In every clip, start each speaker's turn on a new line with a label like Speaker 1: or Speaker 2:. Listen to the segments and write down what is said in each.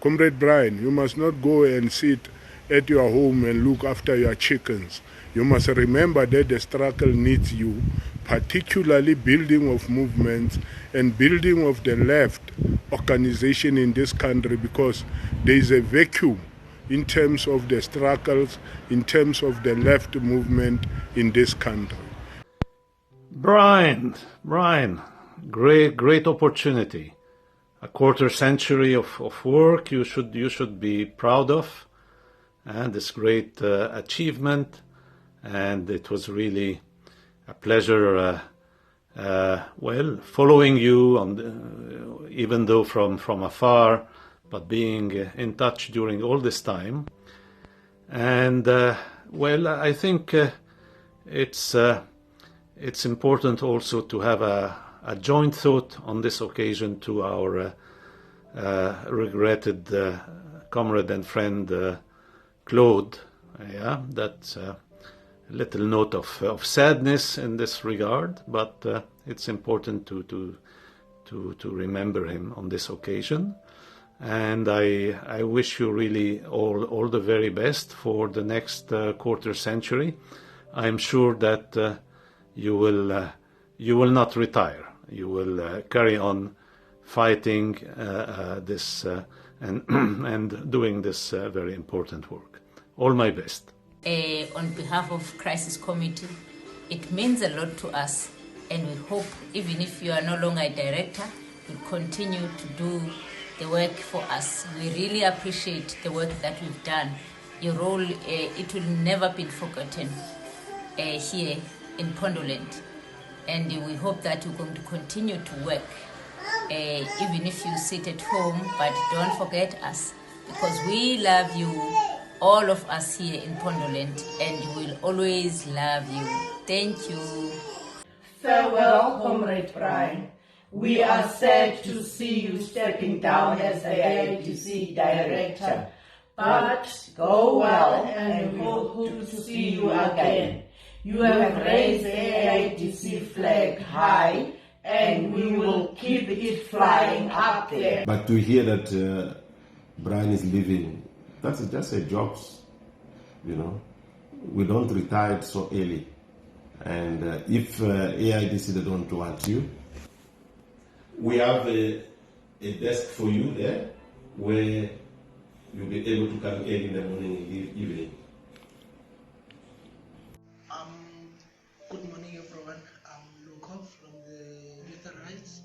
Speaker 1: Comrade Brian, you must not go and sit at your home and look after your chickens. You must remember that the struggle needs you, particularly building of movements and building of the left organization in this country, because there is a vacuum in terms of the struggles, in terms of the left movement in this country.
Speaker 2: Brian, great opportunity. A quarter century of work you should be proud of, and this great achievement. And it was really a pleasure, following you on even though from afar, but being in touch during all this time. And I think it's important also to have a joint thought on this occasion to our regretted comrade and friend Claude. That's a little note of sadness in this regard, but it's important to remember him on this occasion. And I wish you really all the very best for the next quarter century. I'm sure that you will not retire. You will carry on fighting this and doing this very important work. All my best.
Speaker 3: On behalf of Crisis Committee, it means a lot to us, and we hope, even if you are no longer a director, you'll continue to do the work for us. We really appreciate the work that we've done. Your role, it will never be forgotten here in Pondoland, and we hope that you're going to continue to work, even if you sit at home, but don't forget us, because we love you, all of us here in Pondoland, and we will always love you. Thank you.
Speaker 4: Farewell, Comrade Brian. We are sad to see you stepping down as the AIDC director, but go well, and we hope to see you again. You have raised the AIDC flag high, and we will keep it flying up there.
Speaker 5: But to hear that Brian is leaving, that's just a jobs, We don't retire so early. And if AIDC they don't want you, we have a desk for you there where you'll be able to come in the morning and leave evening.
Speaker 6: Good morning, everyone. I'm Luko from the Youth Rights.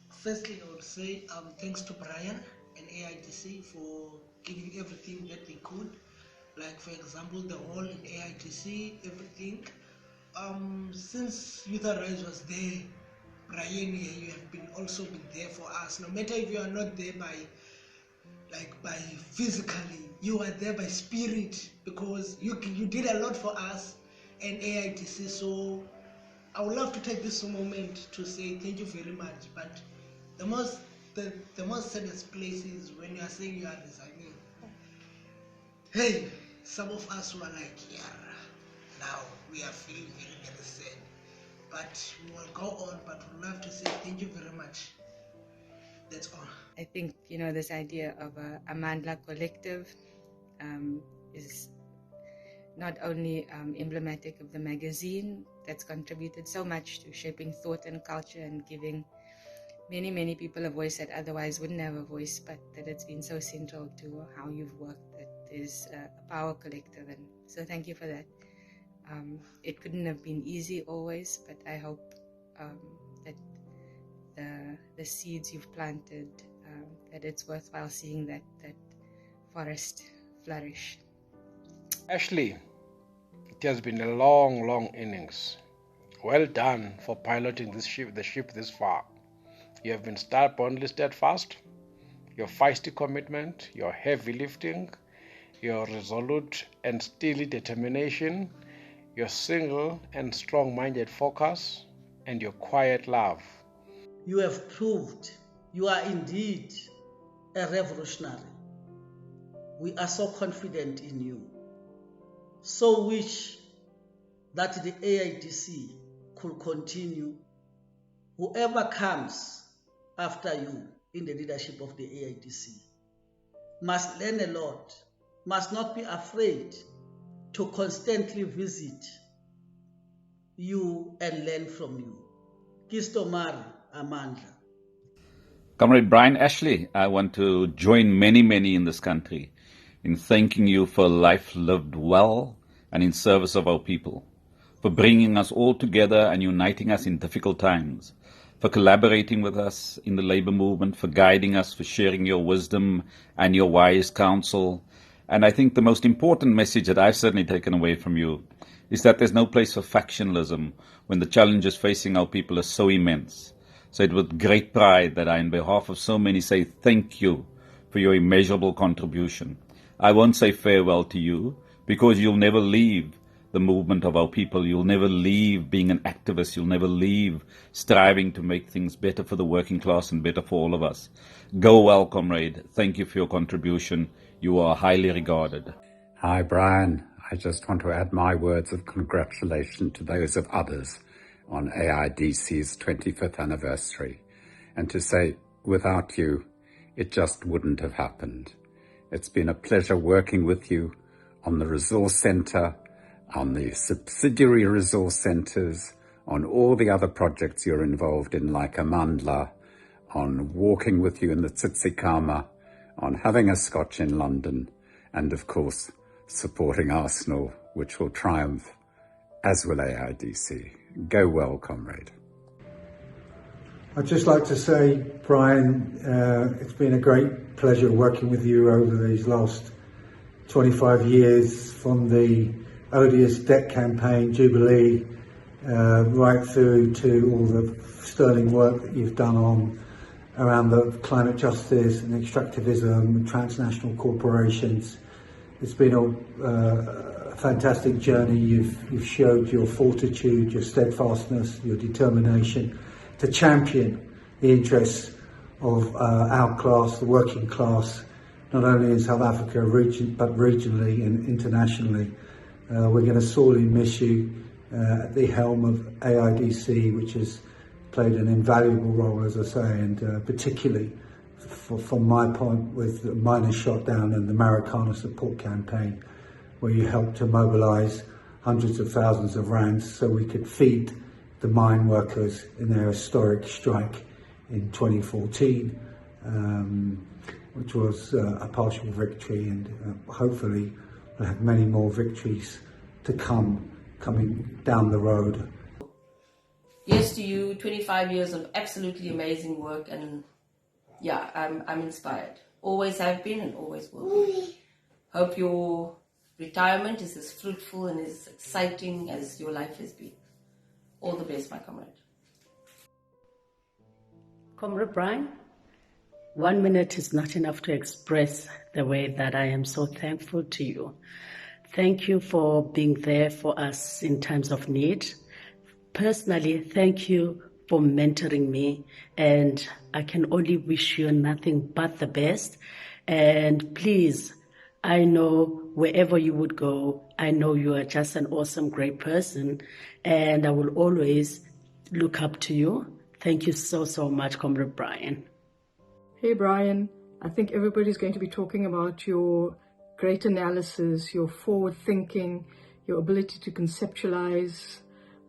Speaker 6: Firstly, I would say thanks to Brian and AIDC for giving everything that they could. Like, for example, the hall in AIDC, everything. Since Youth Rights was there, Brian, you have also been there for us. No matter if you are not there by physically, you are there by spirit, because you did a lot for us and AIDC. So I would love to take this moment to say thank you very much. But the most saddest place is when you are saying you are resigning. Hey, some of us were like, yeah, now we are feeling very, very sad. But we will go on, but we'd love to say thank you very much. That's all.
Speaker 7: I think, this idea of a Mandla collective is not only emblematic of the magazine that's contributed so much to shaping thought and culture and giving many, many people a voice that otherwise wouldn't have a voice, but that it's been so central to how you've worked, that there's a power collective. And so thank you for that. It couldn't have been easy always, but I hope that the seeds you've planted, that it's worthwhile seeing that forest flourish.
Speaker 8: Ashley, it has been a long innings. Well done for piloting the ship this far. You have been stubbornly steadfast. Your feisty commitment, your heavy lifting, your resolute and steely determination, your single and strong-minded focus, and your quiet love.
Speaker 9: You have proved you are indeed a revolutionary. We are so confident in you. So wish that the AIDC could continue. Whoever comes after you in the leadership of the AIDC must learn a lot, must not be afraid to constantly visit you and learn from you. Kistomari Amandla.
Speaker 10: Comrade Brian Ashley, I want to join many in this country in thanking you for a life lived well and in service of our people, for bringing us all together and uniting us in difficult times, for collaborating with us in the labor movement, for guiding us, for sharing your wisdom and your wise counsel. And I think the most important message that I've certainly taken away from you is that there's no place for factionalism when the challenges facing our people are so immense. So it's with great pride that I, on behalf of so many, say thank you for your immeasurable contribution. I won't say farewell to you because you'll never leave the movement of our people. You'll never leave being an activist. You'll never leave striving to make things better for the working class and better for all of us. Go well, comrade. Thank you for your contribution. You are highly regarded.
Speaker 11: Hi, Brian. I just want to add my words of congratulations to those of others on AIDC's 25th anniversary, and to say, without you, it just wouldn't have happened. It's been a pleasure working with you on the Resource Centre, on the subsidiary resource centres, on all the other projects you're involved in, like Amandla, on walking with you in the Tsitsikama, on having a scotch in London, and of course, supporting Arsenal, which will triumph, as will AIDC. Go well, comrade.
Speaker 12: I'd just like to say, Brian, it's been a great pleasure working with you over these last 25 years, from the odious debt campaign, Jubilee, right through to all the sterling work that you've done around the climate justice and extractivism and transnational corporations. It's been a fantastic journey. You've showed your fortitude, your steadfastness, your determination to champion the interests of our class, the working class, not only in South Africa but regionally and internationally. We're going to sorely miss you at the helm of AIDC, which has played an invaluable role, as I say, and particularly from my point with the miners shot down and the Marikana support campaign, where you helped to mobilise hundreds of thousands of rands so we could feed the mine workers in their historic strike in 2014, which was a partial victory, and hopefully we'll have many more victories to coming down the road.
Speaker 13: Yes to you, 25 years of absolutely amazing work, and yeah, I'm inspired. Always have been and always will be. Hope your retirement is as fruitful and as exciting as your life has been. All the best, my comrade.
Speaker 14: Comrade Brian, 1 minute is not enough to express the way that I am so thankful to you. Thank you for being there for us in times of need. Personally, thank you for mentoring me, and I can only wish you nothing but the best. And please, I know wherever you would go, I know you are just an awesome, great person, and I will always look up to you. Thank you so much, Comrade Brian.
Speaker 15: Hey, Brian. I think everybody's going to be talking about your great analysis, your forward thinking, your ability to conceptualize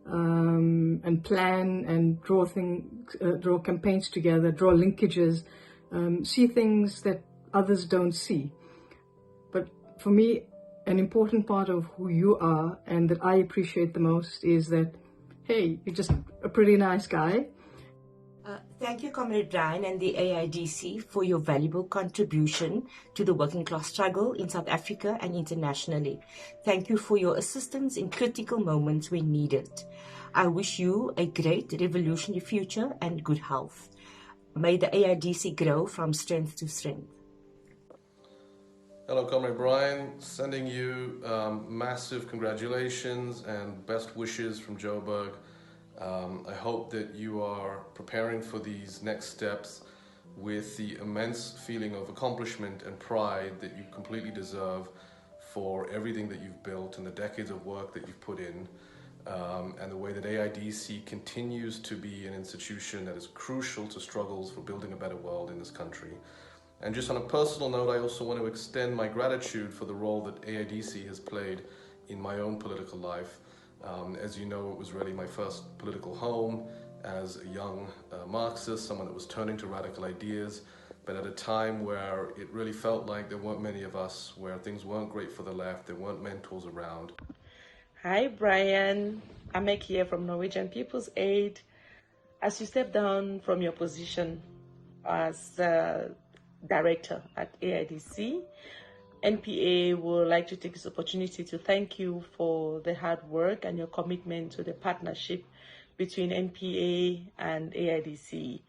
Speaker 15: and plan and draw campaigns together, draw linkages, see things that others don't see. But for me, an important part of who you are and that I appreciate the most is that, hey, you're just a pretty nice guy.
Speaker 16: Thank you, Comrade Brian and the AIDC, for your valuable contribution to the working class struggle in South Africa and internationally. Thank you for your assistance in critical moments when needed. I wish you a great revolutionary future and good health. May the AIDC grow from strength to strength.
Speaker 17: Hello, Comrade Brian. Sending you massive congratulations and best wishes from Joburg. I hope that you are preparing for these next steps with the immense feeling of accomplishment and pride that you completely deserve for everything that you've built and the decades of work that you've put in. and the way that AIDC continues to be an institution that is crucial to struggles for building a better world in this country. And just on a personal note, I also want to extend my gratitude for the role that AIDC has played in my own political life. As you know, it was really my first political home as a young Marxist, someone that was turning to radical ideas, but at a time where it really felt like there weren't many of us, where things weren't great for the left, there weren't mentors around.
Speaker 18: Hi, Brian. Amek here from Norwegian People's Aid. As you step down from your position as director at AIDC, NPA would like to take this opportunity to thank you for the hard work and your commitment to the partnership between NPA and AIDC.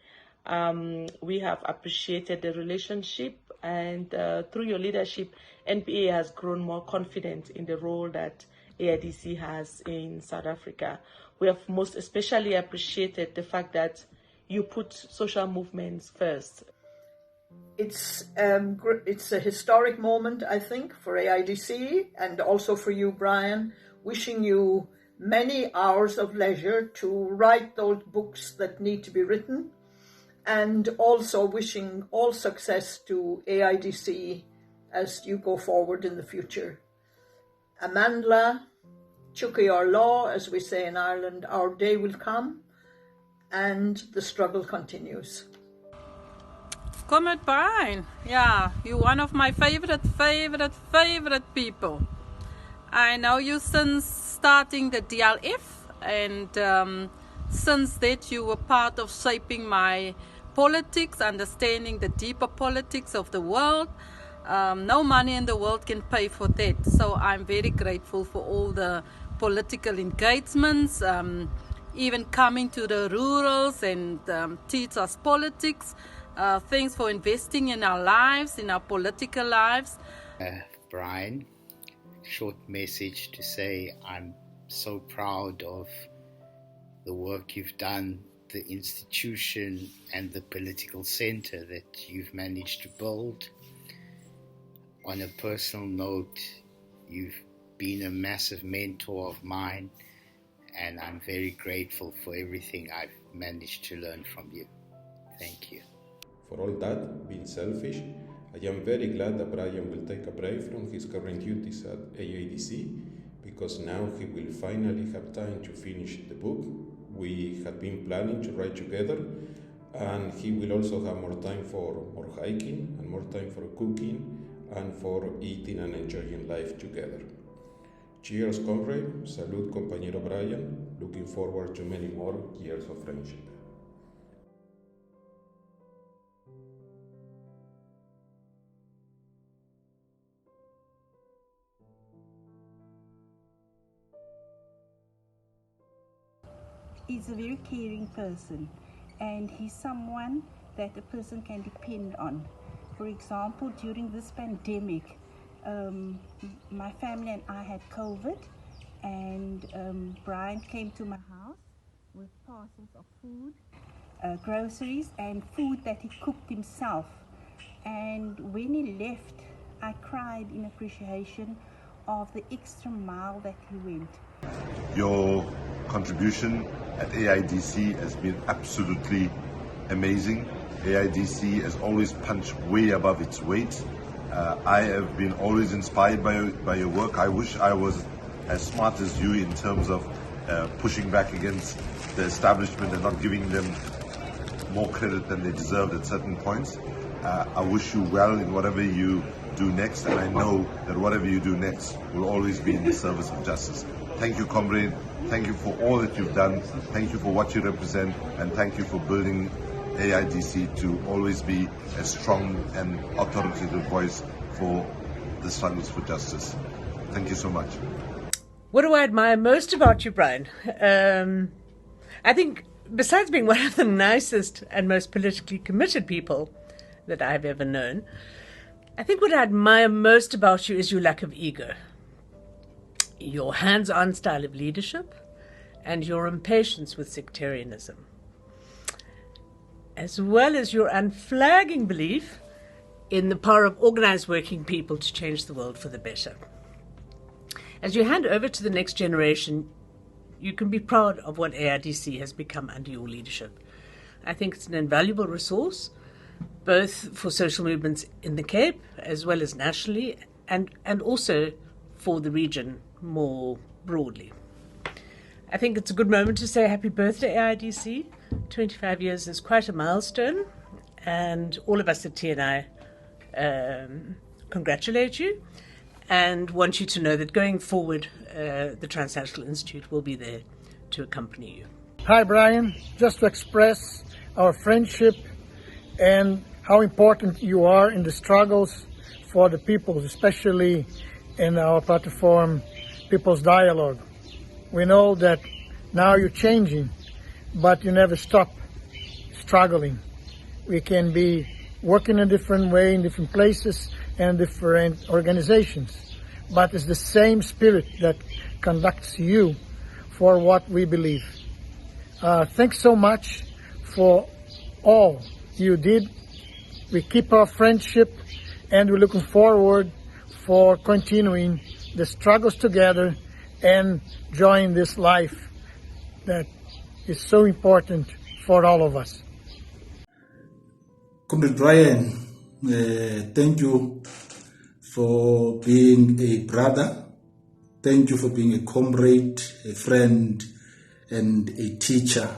Speaker 18: We have appreciated the relationship, and through your leadership, NPA has grown more confident in the role that AIDC has in South Africa. We have most especially appreciated the fact that you put social movements first.
Speaker 19: It's a historic moment, I think, for AIDC and also for you, Brian. Wishing you many hours of leisure to write those books that need to be written, and also wishing all success to AIDC as you go forward in the future. Amandla, Chuki our law, as we say in Ireland, our day will come, and the struggle continues.
Speaker 20: Comrade Brian, yeah, you're one of my favorite people. I know you since starting the DLF, and since that you were part of shaping my politics, understanding the deeper politics of the world. No money in the world can pay for that. So I'm very grateful for all the political engagements, even coming to the rurals and teach us politics. Thanks for investing in our lives, in our political lives.
Speaker 21: Brian, short message to say I'm so proud of the work you've done, the institution and the political center that you've managed to build. On a personal note, you've been a massive mentor of mine, and I'm very grateful for everything I've managed to learn from you. Thank you.
Speaker 22: For all that, being selfish, I am very glad that Brian will take a break from his current duties at AIDC, because now he will finally have time to finish the book we had been planning to write together, and he will also have more time for more hiking and more time for cooking and for eating and enjoying life together. Cheers, comrade. Salud, compañero Brian. Looking forward to many more years of friendship.
Speaker 23: He's a very caring person, and he's someone that a person can depend on. For example, during this pandemic, my family and I had COVID, and Brian came to my house with parcels of food, groceries, and food that he cooked himself. And when he left, I cried in appreciation of the extra mile that he went.
Speaker 24: Your contribution at AIDC has been absolutely amazing. AIDC has always punched way above its weight. I have been always inspired by your work. I wish I was as smart as you in terms of pushing back against the establishment and not giving them more credit than they deserved at certain points. I wish you well in whatever you do next, and I know that whatever you do next will always be in the service of justice. Thank you, comrade. Thank you for all that you've done. Thank you for what you represent, and thank you for building AIDC to always be a strong and authoritative voice for the struggles for justice. Thank you so much.
Speaker 25: What do I admire most about you, Brian? I think, besides being one of the nicest and most politically committed people that I've ever known, I think what I admire most about you is your lack of ego, your hands-on style of leadership, and your impatience with sectarianism, as well as your unflagging belief in the power of organized working people to change the world for the better. As you hand over to the next generation, you can be proud of what AIDC has become under your leadership. I think it's an invaluable resource, both for social movements in the Cape as well as nationally, and also for the region more broadly. I think it's a good moment to say happy birthday, AIDC. 25 years is quite a milestone, and all of us at TNI congratulate you and want you to know that going forward, the Transnational Institute will be there to accompany you.
Speaker 1: Hi, Brian. Just to express our friendship and how important you are in the struggles for the people, especially in our platform, People's Dialogue. We know that now you're changing, but you never stop struggling. We can be working in a different way in different places and different organizations, but it's the same spirit that conducts you for what we believe. Thanks so much for all you did. We keep our friendship, and we're looking forward for continuing the struggles together and join this life that is so important for all of us.
Speaker 2: Comrade Brian, thank you for being a brother. Thank you for being a comrade, a friend, and a teacher.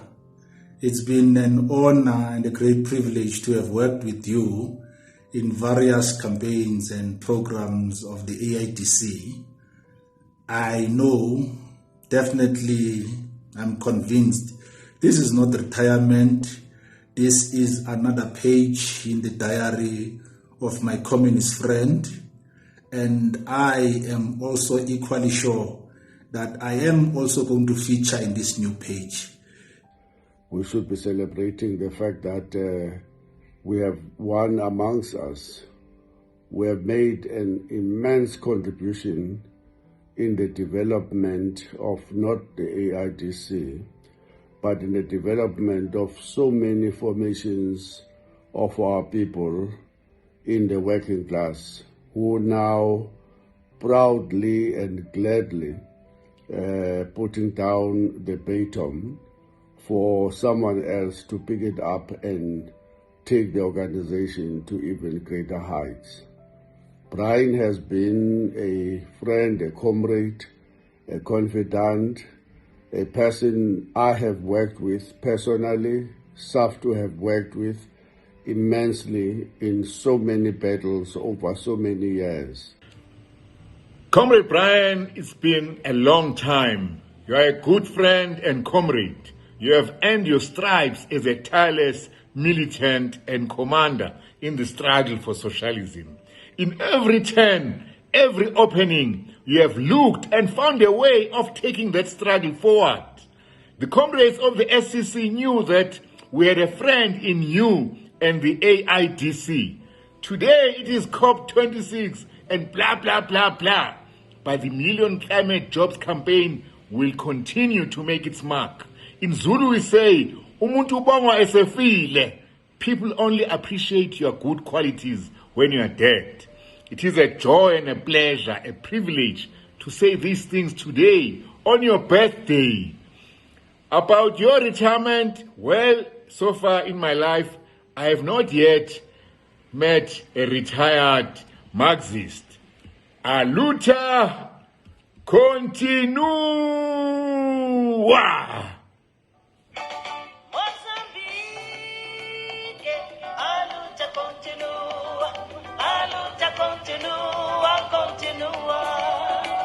Speaker 2: It's been an honor and a great privilege to have worked with you in various campaigns and programs of the AIDC. I know, definitely, I'm convinced, this is not retirement. This is another page in the diary of my communist friend. And I am also equally sure that I am also going to feature in this new page.
Speaker 3: We should be celebrating the fact that we have one amongst us. We have made an immense contribution in the development of not the AIDC, but in the development of so many formations of our people in the working class, who now proudly and gladly putting down the baton for someone else to pick it up and take the organization to even greater heights. Brian has been a friend, a comrade, a confidant, a person I have worked with personally, Saf to have worked with immensely in so many battles over so many years.
Speaker 4: Comrade Brian, it's been a long time. You are a good friend and comrade. You have earned your stripes as a tireless militant and commander in the struggle for socialism. In every turn, every opening, you have looked and found a way of taking that struggle forward. The comrades of the SCC knew that we had a friend in you and the AIDC. Today it is COP26 and blah, blah, blah, blah. But the Million Climate Jobs campaign will continue to make its mark. In Zulu we say, umuntu ubongwa esefile. People only appreciate your good qualities when you are dead. It is a joy and a pleasure, a privilege to say these things today on your birthday. About your retirement, well, so far in my life, I have not yet met a retired Marxist. A luta continua.